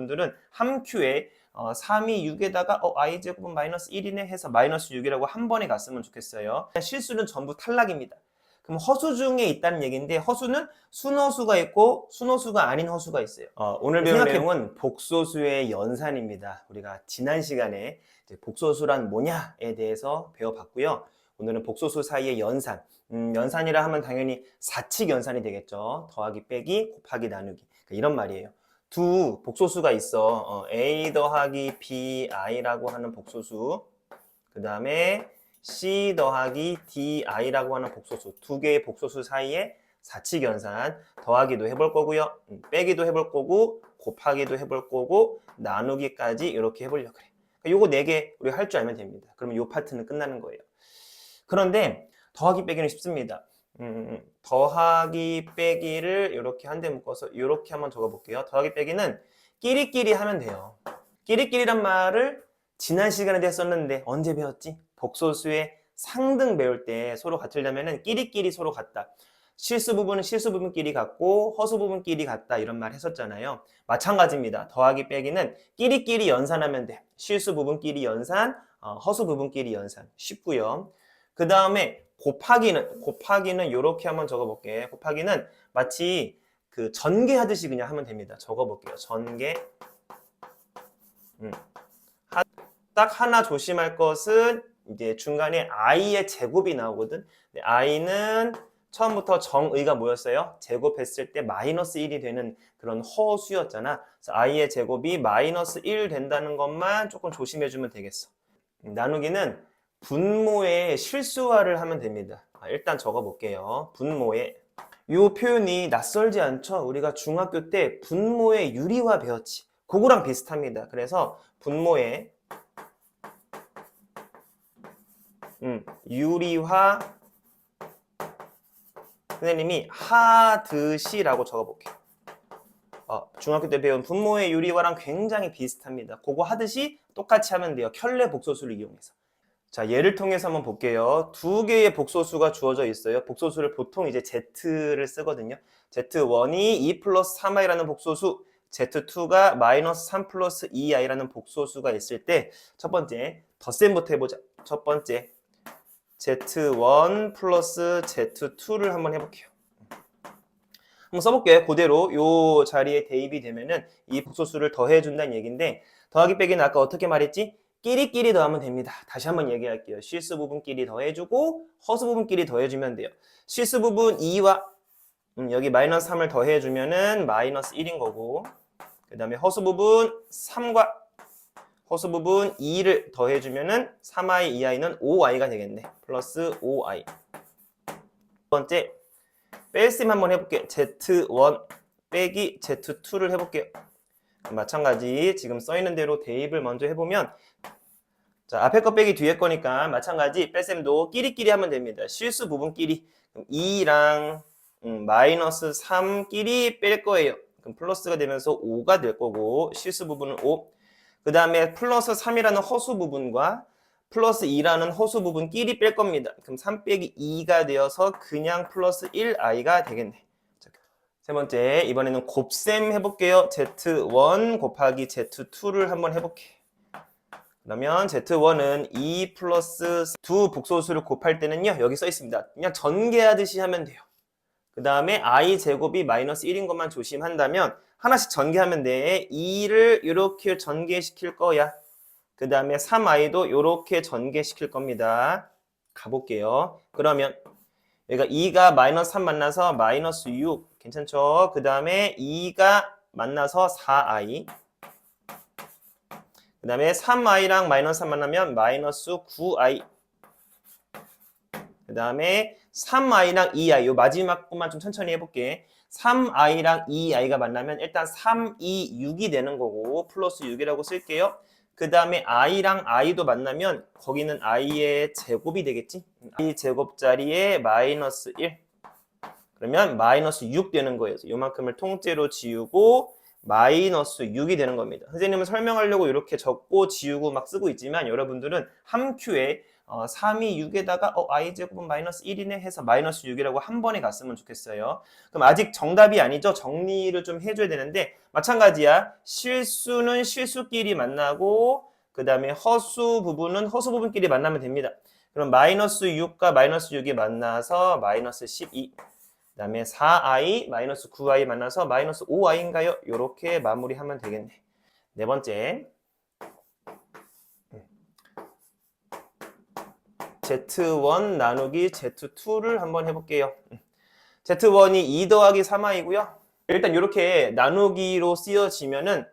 분들은 함Q에 3이 6에다가 i제곱은 마이너스 1이네 해서 마이너스 6이라고 한 번에 갔으면 좋겠어요. 실수는 전부 탈락입니다. 그럼 허수 중에 있다는 얘기인데 허수는 순허수가 있고 순허수가 아닌 허수가 있어요. 오늘 배울 내용은 복소수의 연산입니다. 우리가 지난 시간에 이제 복소수란 뭐냐에 대해서 배워봤고요. 오늘은 복소수 사이의 연산. 연산이라 하면 당연히 사칙 연산이 되겠죠. 더하기 빼기 곱하기 나누기. 그러니까 이런 말이에요. 두 복소수가 있어. a 더하기 bi라고 하는 복소수. 그 다음에 c 더하기 di라고 하는 복소수. 두 개의 복소수 사이에 사칙 연산. 더하기도 해볼 거고요. 빼기도 해볼 거고 곱하기도 해볼 거고 나누기까지 이렇게 해보려고 그래. 요거 4개 우리가 할 줄 알면 됩니다. 그러면 요 파트는 끝나는 거예요. 그런데 더하기 빼기는 쉽습니다. 더하기 빼기를 이렇게 한 대 묶어서 이렇게 한번 적어볼게요. 더하기 빼기는 끼리끼리 하면 돼요. 끼리끼리란 말을 지난 시간에 했었는데 언제 배웠지? 복소수의 상등 배울 때 서로 같으려면은 끼리끼리 서로 같다. 실수 부분은 실수 부분끼리 같고 허수 부분끼리 같다 이런 말 했었잖아요. 마찬가지입니다. 더하기 빼기는 끼리끼리 연산하면 돼. 실수 부분끼리 연산, 허수 부분끼리 연산. 쉽고요. 그 다음에 곱하기는 이렇게 한번 적어볼게. 곱하기는 마치 그 전개하듯이 그냥 하면 됩니다. 적어볼게요. 전개. 딱 하나 조심할 것은 이제 중간에 i의 제곱이 나오거든. i는 처음부터 정의가 뭐였어요? 제곱했을 때 마이너스 1이 되는 그런 허수였잖아. 그래서 i의 제곱이 마이너스 1 된다는 것만 조금 조심해주면 되겠어. 나누기는 분모의 실수화를 하면 됩니다. 일단 적어볼게요. 분모의 이 표현이 낯설지 않죠? 우리가 중학교 때 분모의 유리화 배웠지. 그거랑 비슷합니다. 그래서 분모의 유리화 선생님이 하듯이라고 적어볼게요. 중학교 때 배운 분모의 유리화랑 굉장히 비슷합니다. 그거 하듯이 똑같이 하면 돼요. 켤레 복소수를 이용해서. 자, 예를 통해서 한번 볼게요. 두 개의 복소수가 주어져 있어요. 복소수를 보통 이제 Z를 쓰거든요. Z1이 2 플러스 3i라는 복소수, Z2가 마이너스 3 플러스 2i라는 복소수가 있을 때 첫 번째, 덧셈부터 해보자. 첫 번째, Z1 플러스 Z2를 한번 해볼게요. 한번 써볼게요. 그대로 요 자리에 대입이 되면은 이 복소수를 더해준다는 얘기인데 더하기 빼기는 아까 어떻게 말했지? 끼리끼리 더하면 됩니다. 다시 한번 얘기할게요. 실수 부분끼리 더해주고 허수 부분끼리 더해주면 돼요. 실수 부분 2와 여기 마이너스 3을 더해주면은 마이너스 1인 거고 그 다음에 허수 부분 3과 허수 부분 2를 더해주면은 3i, 2i는 5i가 되겠네. 플러스 5i. 두 번째 뺄셈 한번 해볼게요. Z1 빼기 Z2를 해볼게요. 마찬가지 지금 써있는 대로 대입을 먼저 해보면 자 앞에 거 빼기 뒤에 거니까 마찬가지 뺄셈도 끼리끼리 하면 됩니다. 실수 부분끼리 2랑 마이너스 3끼리 뺄 거예요. 그럼 플러스가 되면서 5가 될 거고 실수 부분은 5. 그 다음에 플러스 3이라는 허수 부분과 플러스 2라는 허수 부분끼리 뺄 겁니다. 그럼 3 빼기 2가 되어서 그냥 플러스 1i가 되겠네. 세 번째, 이번에는 곱셈 해볼게요. Z1 곱하기 Z2를 한번 해볼게. 그러면 Z1은 2 플러스 두 복소수를 곱할 때는요, 여기 써 있습니다. 그냥 전개하듯이 하면 돼요. 그 다음에 i 제곱이 마이너스 1인 것만 조심한다면 하나씩 전개하면 돼. 2를 이렇게 전개시킬 거야. 그 다음에 3i도 이렇게 전개시킬 겁니다. 가볼게요. 그러면 여기가 2가 마이너스 3 만나서 마이너스 6 괜찮죠? 그 다음에 2가 만나서 4i 그 다음에 3i랑 마이너스 3 만나면 마이너스 9i 그 다음에 3i랑 2i 요 마지막 것만 좀 천천히 해볼게. 3i랑 2i가 만나면 일단 3, 2, 6이 되는 거고 플러스 6이라고 쓸게요. 그 다음에 i랑 i도 만나면 거기는 i의 제곱이 되겠지? i 제곱 자리에 마이너스 1 그러면 마이너스 6 되는 거예요. 요만큼을 통째로 지우고 마이너스 6이 되는 겁니다. 선생님은 설명하려고 이렇게 적고 지우고 막 쓰고 있지만 여러분들은 함Q에 3이 6에다가 i제곱은 마이너스 1이네 해서 마이너스 6이라고 한 번에 갔으면 좋겠어요. 그럼 아직 정답이 아니죠. 정리를 좀 해줘야 되는데 마찬가지야. 실수는 실수끼리 만나고 그 다음에 허수 부분은 허수 부분끼리 만나면 됩니다. 그럼 마이너스 6과 마이너스 6이 만나서 마이너스 12. 그 다음에 4i 마이너스 9i 만나서 마이너스 5i인가요? 이렇게 마무리하면 되겠네. 네 번째. Z1 나누기 Z2를 한번 해볼게요. Z1이 2 더하기 3i고요. 일단 이렇게 나누기로 쓰여지면은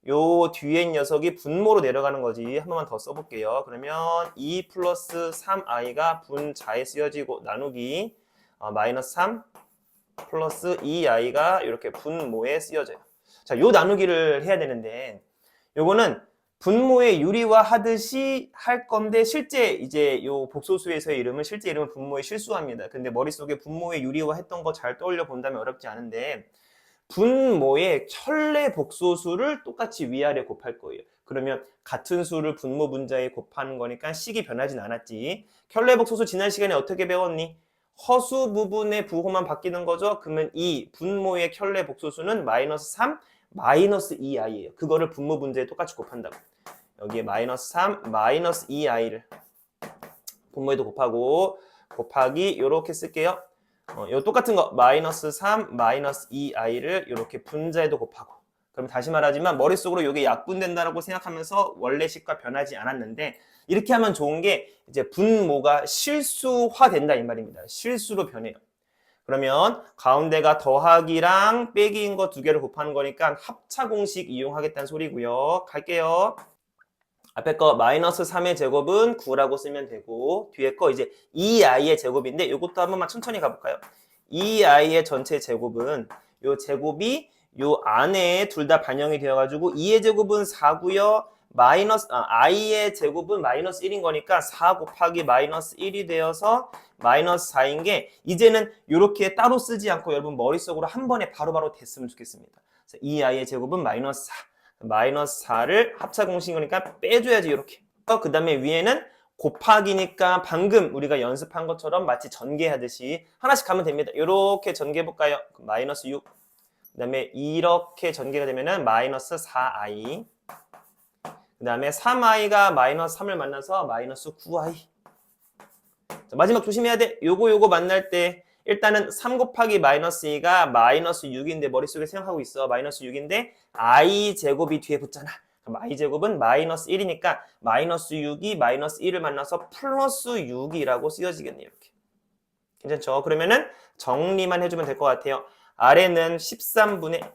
요 뒤에 녀석이 분모로 내려가는 거지. 한 번만 더 써볼게요. 그러면 2 플러스 3i가 분자에 쓰여지고 나누기 마이너스 3 플러스 2i가 이렇게 분모에 쓰여져요. 자, 요 나누기를 해야 되는데 요거는 분모의 유리화 하듯이 할 건데 실제 이제 요 복소수에서의 이름은 실제 이름은 분모의 실수합니다. 근데 머릿속에 분모의 유리화 했던 거 잘 떠올려 본다면 어렵지 않은데 분모의 켤레 복소수를 똑같이 위아래 곱할 거예요. 그러면 같은 수를 분모 분자에 곱하는 거니까 식이 변하진 않았지. 켤레 복소수 지난 시간에 어떻게 배웠니? 허수 부분의 부호만 바뀌는 거죠. 그러면 이 분모의 켤레 복소수는 마이너스 3, 마이너스 2i예요. 그거를 분모 분자에 똑같이 곱한다고. 여기에 마이너스 3, 마이너스 2i를 분모에도 곱하고 곱하기 이렇게 쓸게요. 요 똑같은 거 마이너스 3, 마이너스 2i를 이렇게 분자에도 곱하고 그럼 다시 말하지만 머릿속으로 이게 약분된다라고 생각하면서 원래 식과 변하지 않았는데 이렇게 하면 좋은 게 이제 분모가 실수화된다 이 말입니다. 실수로 변해요. 그러면 가운데가 더하기랑 빼기인 거 두 개를 곱하는 거니까 합차 공식 이용하겠다는 소리고요. 갈게요. 앞에 거 마이너스 3의 제곱은 9라고 쓰면 되고 뒤에 거 이제 2i의 제곱인데 이것도 한 번만 천천히 가볼까요? 2i의 전체 제곱은 요 제곱이 요 안에 둘 다 반영이 되어가지고 2의 제곱은 4고요. i의 제곱은 마이너스 1인 거니까 4 곱하기 마이너스 1이 되어서 마이너스 4인 게 이제는 이렇게 따로 쓰지 않고 여러분 머릿속으로 한 번에 바로바로 됐으면 좋겠습니다. 2i의 제곱은 마이너스 4. 마이너스 4를 합차 공식이니까 빼줘야지 이렇게. 그 다음에 위에는 곱하기니까 방금 우리가 연습한 것처럼 마치 전개하듯이 하나씩 가면 됩니다. 이렇게 전개해볼까요? 마이너스 6. 그 다음에 이렇게 전개가 되면은 마이너스 4i. 그 다음에 3i가 마이너스 3을 만나서 마이너스 9i. 자, 마지막 조심해야 돼. 요거 만날 때 일단은 3 곱하기 마이너스 2가 마이너스 6인데 머릿속에 생각하고 있어. 마이너스 6인데 i 제곱이 뒤에 붙잖아. 그럼 i 제곱은 마이너스 1이니까 마이너스 6이 마이너스 1을 만나서 플러스 6이라고 쓰여지겠네요. 이렇게. 괜찮죠? 그러면은 정리만 해주면 될 것 같아요. 아래는 13분의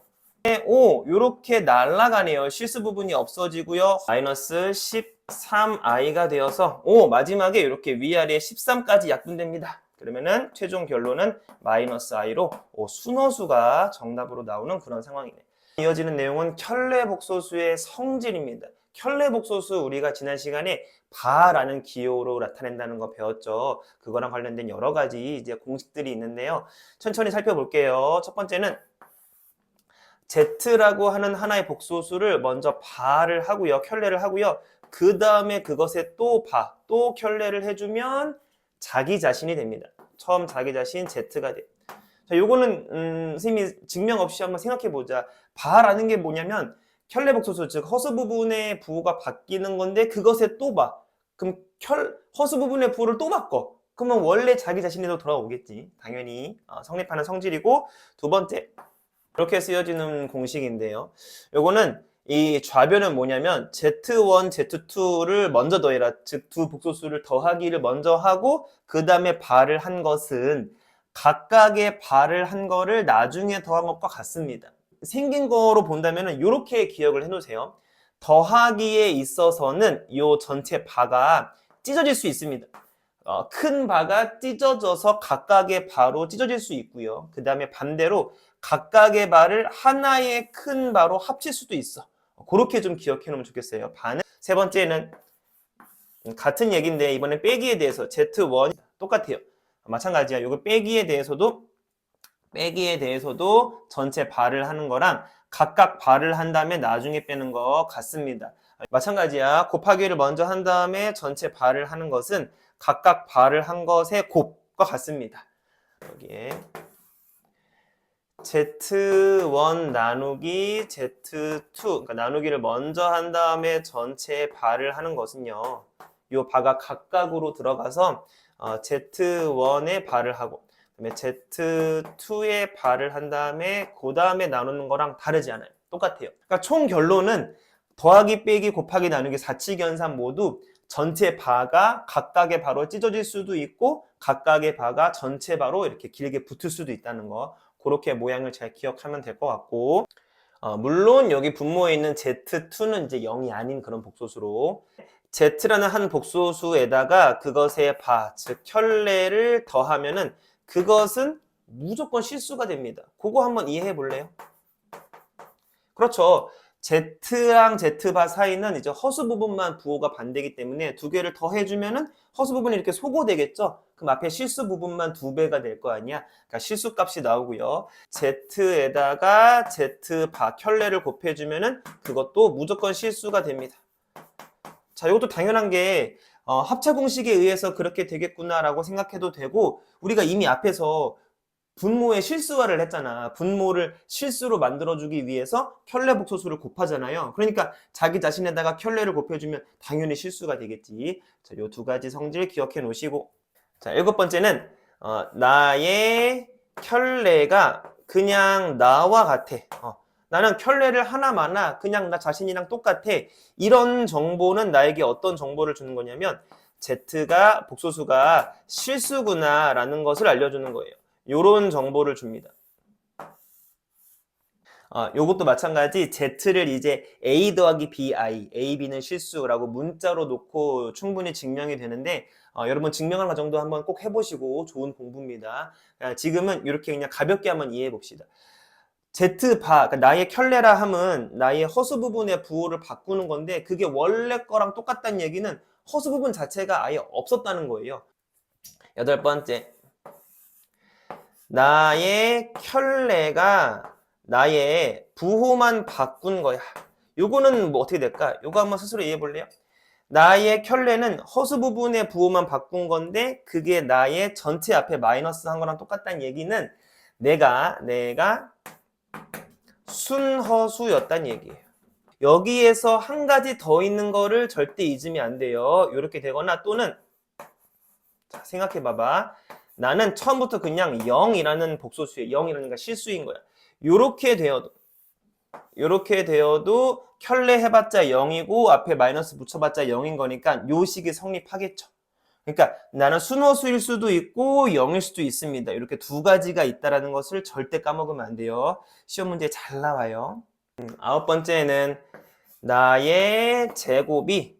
5 이렇게 날아가네요. 실수 부분이 없어지고요. 마이너스 13i가 되어서 마지막에 이렇게 위아래 13까지 약분됩니다. 그러면은 최종 결론은 마이너스 i로 순허수가 정답으로 나오는 그런 상황이네요. 이어지는 내용은 켤레 복소수의 성질입니다. 켤레 복소수 우리가 지난 시간에 바라는 기호로 나타낸다는 거 배웠죠. 그거랑 관련된 여러 가지 이제 공식들이 있는데요. 천천히 살펴볼게요. 첫 번째는 Z라고 하는 하나의 복소수를 먼저 바를 하고요. 켤레를 하고요. 그 다음에 그것에 또 켤레를 해주면 자기 자신이 됩니다. 처음 자기 자신 Z가 돼요. 자, 요거는 선생님이 증명 없이 한번 생각해보자. 바라는 게 뭐냐면 켤레 복소수, 즉 허수 부분의 부호가 바뀌는 건데 그것에 또 봐. 그럼 허수 부분의 부호를 또 바꿔. 그러면 원래 자기 자신에도 돌아오겠지. 당연히 성립하는 성질이고 두 번째 이렇게 쓰여지는 공식인데요. 요거는 이 좌변은 뭐냐면 Z1, Z2를 먼저 더해라. 즉 두 복소수를 더하기를 먼저 하고 그 다음에 발을 한 것은 각각의 발을 한 거를 나중에 더한 것과 같습니다. 생긴 거로 본다면 이렇게 기억을 해놓으세요. 더하기에 있어서는 이 전체 바가 찢어질 수 있습니다. 큰 바가 찢어져서 각각의 바로 찢어질 수 있고요. 그 다음에 반대로 각각의 바를 하나의 큰 바로 합칠 수도 있어. 그렇게 좀 기억해 놓으면 좋겠어요. 바는 세 번째는 같은 얘기인데 이번엔 빼기에 대해서 Z1 똑같아요. 마찬가지야. 이거 빼기에 대해서도 전체 발을 하는 거랑 각각 발을 한 다음에 나중에 빼는 거 같습니다. 마찬가지야. 곱하기를 먼저 한 다음에 전체 발을 하는 것은 각각 발을 한 것의 곱과 같습니다. 여기에 Z1 나누기 Z2, 그러니까 나누기를 먼저 한 다음에 전체의 발을 하는 것은요. 이 바가 각각으로 들어가서 Z1의 발을 하고 그다음에 Z2의 발을 한 다음에 그 다음에 나누는 거랑 다르지 않아요. 똑같아요. 그러니까 총 결론은 더하기 빼기 곱하기 나누기 사칙연산 모두 전체 바가 각각의 바로 찢어질 수도 있고 각각의 바가 전체 바로 이렇게 길게 붙을 수도 있다는 거. 그렇게 모양을 잘 기억하면 될 것 같고 물론 여기 분모에 있는 Z2는 이제 0이 아닌 그런 복소수로 Z라는 한 복소수에다가 그것의 바, 즉 켤레를 더하면은 그것은 무조건 실수가 됩니다. 그거 한번 이해해 볼래요? 그렇죠. Z랑 Z바 사이는 이제 허수 부분만 부호가 반대이기 때문에 두 개를 더해주면은 허수 부분이 이렇게 소거되겠죠? 그럼 앞에 실수 부분만 2배가 될 거 아니야? 그러니까 실수 값이 나오고요. Z에다가 Z바 켤레를 곱해주면은 그것도 무조건 실수가 됩니다. 자, 이것도 당연한 게 합차 공식에 의해서 그렇게 되겠구나라고 생각해도 되고 우리가 이미 앞에서 분모의 실수화를 했잖아. 분모를 실수로 만들어주기 위해서 켤레 복소수를 곱하잖아요. 그러니까 자기 자신에다가 켤레를 곱해주면 당연히 실수가 되겠지. 자, 요 두 가지 성질 기억해 놓으시고. 자, 7번째는 나의 켤레가 그냥 나와 같아. 나는 켤레를 하나 많아. 그냥 나 자신이랑 똑같아. 이런 정보는 나에게 어떤 정보를 주는 거냐면 Z가 복소수가 실수구나 라는 것을 알려주는 거예요. 요런 정보를 줍니다. 요것도 마찬가지 Z를 이제 A 더하기 BI, A, B는 실수라고 문자로 놓고 충분히 증명이 되는데 여러분 증명하는 과정도 한번 꼭 해보시고 좋은 공부입니다. 지금은 이렇게 그냥 가볍게 한번 이해해 봅시다. Z바, 그러니까 나의 켤레라 함은 나의 허수 부분의 부호를 바꾸는 건데 그게 원래 거랑 똑같다는 얘기는 허수 부분 자체가 아예 없었다는 거예요. 8번째. 나의 켤레가 나의 부호만 바꾼 거야. 요거는 뭐 어떻게 될까? 요거 한번 스스로 이해해 볼래요? 나의 켤레는 허수 부분의 부호만 바꾼 건데 그게 나의 전체 앞에 마이너스 한 거랑 똑같다는 얘기는 내가 순허수였다는 얘기예요. 여기에서 한 가지 더 있는 거를 절대 잊으면 안 돼요. 이렇게 되거나 또는 자, 생각해 봐봐. 나는 처음부터 그냥 0이라는 복소수에 0이라는 실수인 거야. 요렇게 되어도 켤레 해봤자 0이고 앞에 마이너스 붙여봤자 0인 거니까 요 식이 성립하겠죠. 그러니까 나는 순허수일 수도 있고 0일 수도 있습니다. 이렇게 두 가지가 있다는 것을 절대 까먹으면 안 돼요. 시험 문제 잘 나와요. 9번째는 나의 제곱이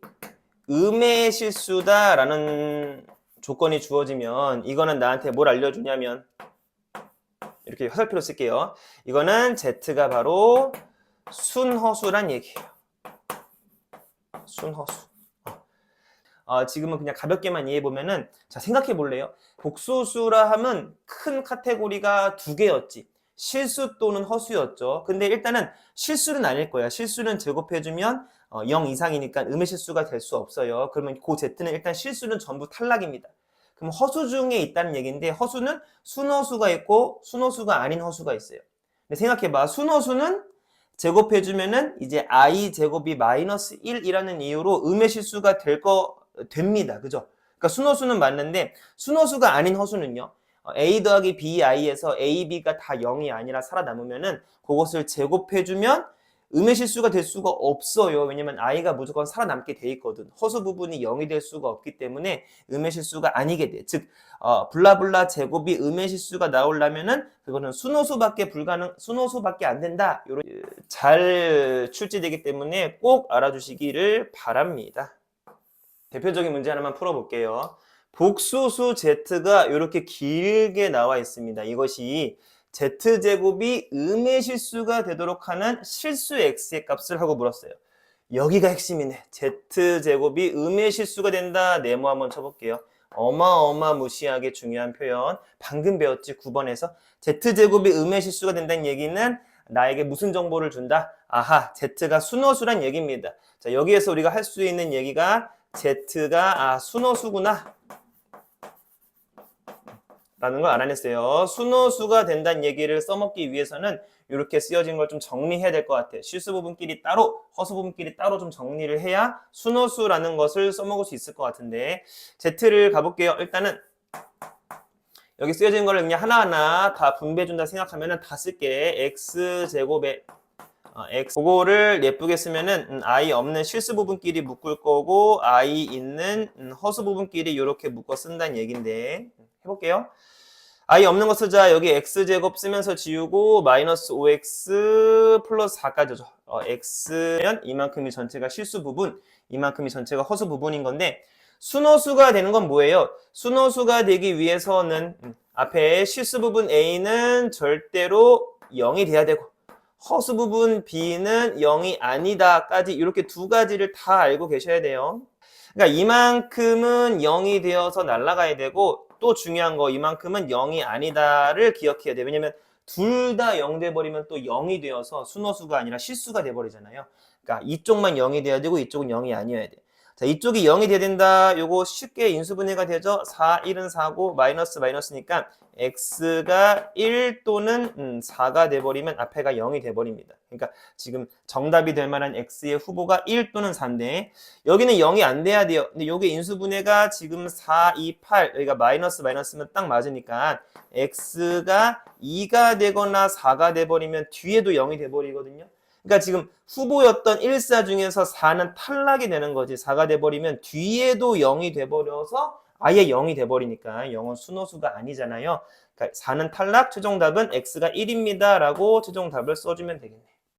음의 실수다라는 조건이 주어지면 이거는 나한테 뭘 알려주냐면 이렇게 화살표로 쓸게요. 이거는 Z가 바로 순허수란 얘기예요. 순허수. 지금은 그냥 가볍게만 이해해보면은 자 생각해 볼래요? 복소수라 하면 큰 카테고리가 두 개였지. 실수 또는 허수였죠. 근데 일단은 실수는 아닐 거야. 실수는 제곱해주면 0 이상이니까 음의 실수가 될 수 없어요. 그러면 그 Z는 일단 실수는 전부 탈락입니다. 그럼 허수 중에 있다는 얘기인데 허수는 순허수가 있고 순허수가 아닌 허수가 있어요. 근데 생각해봐. 순허수는 제곱해주면은 이제 I 제곱이 마이너스 1이라는 이유로 음의 실수가 됩니다. 그죠? 그러니까 순허수는 맞는데 순허수가 아닌 허수는요. A 더하기 BI에서 A, B가 다 0이 아니라 살아남으면은 그것을 제곱해주면 음의 실수가 될 수가 없어요. 왜냐면 I가 무조건 살아남게 돼 있거든. 허수 부분이 0이 될 수가 없기 때문에 음의 실수가 아니게 돼. 즉 블라블라 제곱이 음의 실수가 나오려면은 그거는 순호수밖에 안 된다. 잘 출제되기 때문에 꼭 알아주시기를 바랍니다. 대표적인 문제 하나만 풀어볼게요. 복소수 Z가 이렇게 길게 나와 있습니다. 이것이 Z제곱이 음의 실수가 되도록 하는 실수 X의 값을 하고 물었어요. 여기가 핵심이네. Z제곱이 음의 실수가 된다. 네모 한번 쳐볼게요. 어마어마무시하게 중요한 표현. 방금 배웠지 9번에서. Z제곱이 음의 실수가 된다는 얘기는 나에게 무슨 정보를 준다? 아하, Z가 순허수란 얘기입니다. 자, 여기에서 우리가 할 수 있는 얘기가 Z가 순허수구나. 라는 걸 알아냈어요. 순호수가 된다는 얘기를 써먹기 위해서는 이렇게 쓰여진 걸 좀 정리해야 될 것 같아요. 실수 부분끼리 따로, 허수 부분끼리 따로 좀 정리를 해야 순호수라는 것을 써먹을 수 있을 것 같은데 Z를 가볼게요. 일단은 여기 쓰여진 거를 그냥 하나하나 다 분배해준다 생각하면 다 쓸게. X제곱에 X 그거를 예쁘게 쓰면은 I 없는 실수 부분끼리 묶을 거고 I 있는 허수 부분끼리 이렇게 묶어 쓴다는 얘긴데 해볼게요. I 없는 거 쓰자. 여기 X제곱 쓰면서 지우고 마이너스 5X 플러스 4까지 줘. X면 이만큼이 전체가 실수 부분, 이만큼이 전체가 허수 부분인 건데 순호수가 되는 건 뭐예요? 순호수가 되기 위해서는 앞에 실수 부분 A는 절대로 0이 돼야 되고 허수 부분 B는 0이 아니다까지 이렇게 두 가지를 다 알고 계셔야 돼요. 그러니까 이만큼은 0이 되어서 날아가야 되고 또 중요한 거 이만큼은 0이 아니다를 기억해야 돼요. 왜냐면 둘 다 0 돼버리면 또 0이 되어서 순호수가 아니라 실수가 돼버리잖아요. 그러니까 이쪽만 0이 돼야 되고 이쪽은 0이 아니어야 돼. 자, 이쪽이 0이 돼야 된다. 요거 쉽게 인수분해가 되죠. 4, 1은 4고 마이너스 마이너스니까 x가 1 또는 4가 돼버리면 앞에가 0이 돼버립니다. 그러니까 지금 정답이 될 만한 x의 후보가 1 또는 4인데 여기는 0이 안 돼야 돼요. 근데 요게 인수분해가 지금 4, 2, 8 여기가 마이너스 마이너스면 딱 맞으니까 x가 2가 되거나 4가 돼버리면 뒤에도 0이 돼버리거든요. 그러니까 지금 후보였던 1, 4 중에서 4는 탈락이 되는 거지. 4가 돼버리면 뒤에도 0이 돼버려서 아예 0이 돼버리니까 0은 순호수가 아니잖아요. 그러니까 4는 탈락, 최종 답은 x가 1입니다. 라고 최종 답을 써주면 되겠네.